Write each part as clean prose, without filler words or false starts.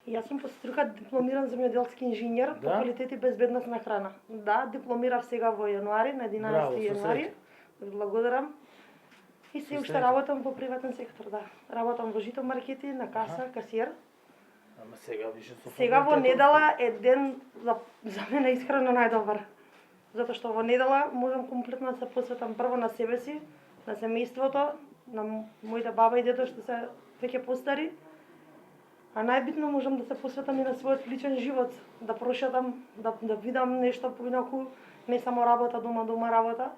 Јас сум по струка дипломиран земјоделски инженер по Да? квалитет и безбедност на храна. Да, дипломирав сега во јануари, на 11 Браво, со јануари. среќа. Благодарам. И се Со уште среќа. работам во приватен сектор, да. Работам во жито маркети, на каса, касиер. Ама сега више со Сега во факултетот, недела е ден за мене искрено најдобар. Затоа што во недела можам комплетно да се посветам прво на себе си, на семејството, на моите баба и дедо што се веќе постари. А најбитно можам да се посветам и на својот личен живот, да прошетам, да видам нешто поинаку, не само работа дома работа.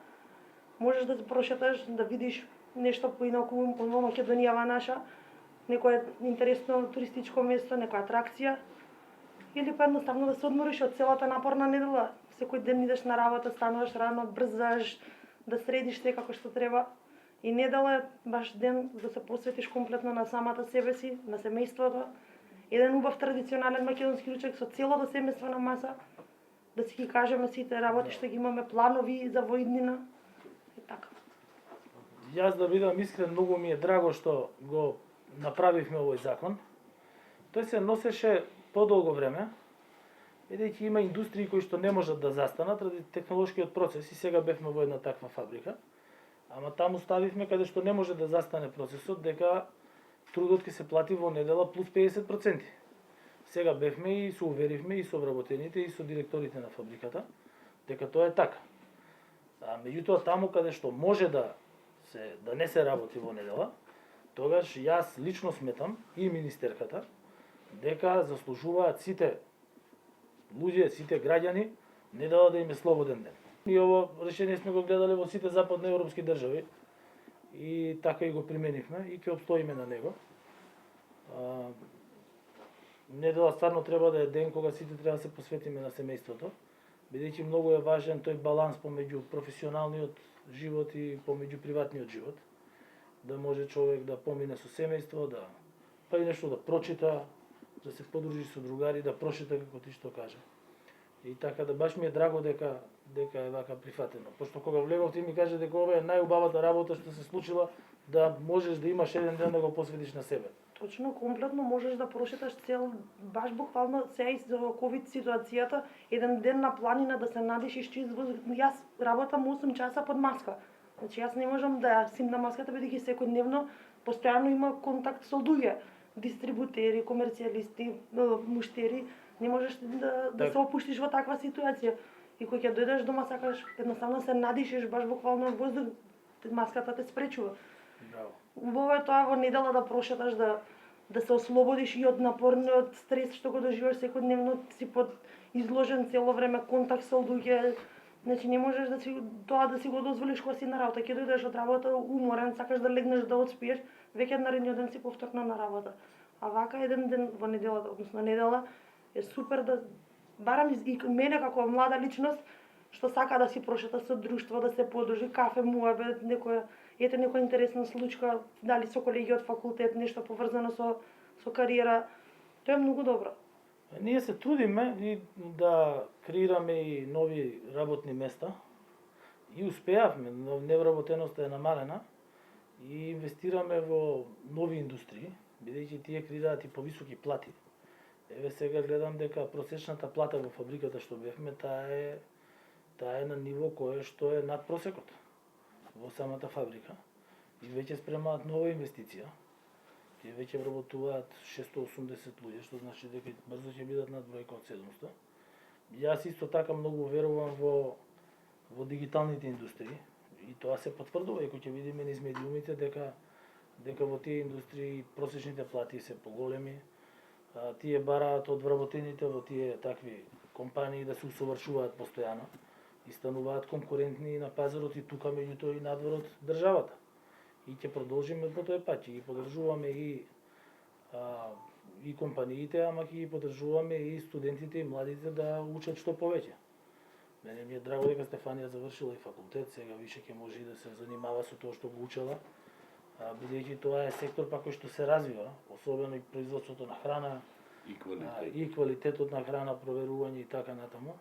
Можеш да се прошеташ, да видиш нешто поинаку во Македонијава наша, некое интересно туристичко место, некоја атракција, или па едноставно да се одмориш од целата напорна недела. Секој ден идеш на работа, стануваш рано, брзаш, да средиш се како што треба. И недела е баш ден да се посветиш комплетно на самата себе си, на семејството. Еден убав традиционален македонски ручек со целото семејство на маса, да си ги кажеме сите работи што ги имаме, планови за во иднина. И така. Јас да бидам искрен, многу ми е драго што го направивме овој закон. Тој се носеше подолго време, бидејќи има индустрии кои што не можат да застанат ради технолошкиот процес и сега бевме во една таква фабрика. Ама таму ставивме каде што не може да застане процесот, дека трудот ќе се плати во недела плюс 50%. Сега бевме и се уверивме и со вработените и со директорите на фабриката дека тоа е така. А меѓутоа таму каде што може да не се работи во недела, тогаш јас лично сметам и министерката дека заслужуваат сите луѓе, сите граѓани недела да им е слободен ден. И ово решение сме го гледале во сите западноевропски држави и така и го применивме и ќе обстоиме на него. Недела стварно треба да е ден кога сите треба да се посветиме на семејството, бидејќи многу е важен тој баланс помеѓу професионалниот живот и помеѓу приватниот живот. Да може човек да помине со семејство, па и нешто да прочита, да се подружи со другари, да прошета како ти што кажа. И така да баш ми е драго дека е вака прифатено. Пошто кога влегов ти ми кажа дека ова е најубавата работа што се случила, да можеш да имаш еден ден да го посветиш на себе. Точно, комплетно можеш да прошеташ цел, баш буквално сега и за ковид ситуацијата, еден ден на планина да се надишиш чист воздух. Јас работам 8 часа под маска. Значи јас не можам да ја симнам маската бидејќи секојдневно постојано има контакт со луѓе, дистрибутери, комерцијалисти, муштери. Не можеш да се опуштиш во таква ситуација. И кога ќе дојдеш дома сакаш едноставно се надишиш баш буквално воздух, маската те спречува. Браво. Убаво е тоа во недела да прошеташ, да се ослободиш и од напорниот стрес што го доживаш секојдневно, си под изложен цело време контакт со луѓе. Значи не можеш да си го дозволиш кога си на работа. Ќе дојдеш од работа уморен, сакаш да легнеш да одспиеш, веќе наредниот ден си повторно на работа. А вака еден ден во неделата, односно недела, е супер да барам и мене како млада личност што сака да си прошета со друштво, да се подружи, кафе, муабет, некоја интересна случка, дали со колеги од факултет, нешто поврзано со кариера. Тоа е многу добро. Ние се трудиме и да креираме и нови работни места и успеавме, но невработеноста е намалена и инвестираме во нови индустрии, бидејќи тие креираат и повисоки плати. Еве сега гледам дека просечната плата во фабриката што бевме, таа е на ниво кое што е над просекот во самата фабрика. И веќе спремаат нова инвестиција. Тие веќе вработуваат 680 луѓе, што значи дека брзо ќе бидат над бројка од 700. Јас исто така многу верувам во дигиталните индустрии и тоа се потврдува и кога ќе видиме низ медиумите дека во тие индустрии просечните плати се поголеми. Тие бараат од вработените во тие такви компании да се усовршуваат постојано и стануваат конкурентни на пазарот и тука меѓутоа и надвор од државата. И ќе продолжиме по тој пат, ќе ги поддржуваме и компаниите, ама ќе ги поддржуваме и студентите и младите да учат што повеќе. Мене ми е драго дека Стефанија завршила и факултет, сега више ќе може и да се занимава со тоа што го учела, бидејќи тоа е сектор па кој што се развива, особено и производството на храна, и квалитетот на храна, проверување и така натаму.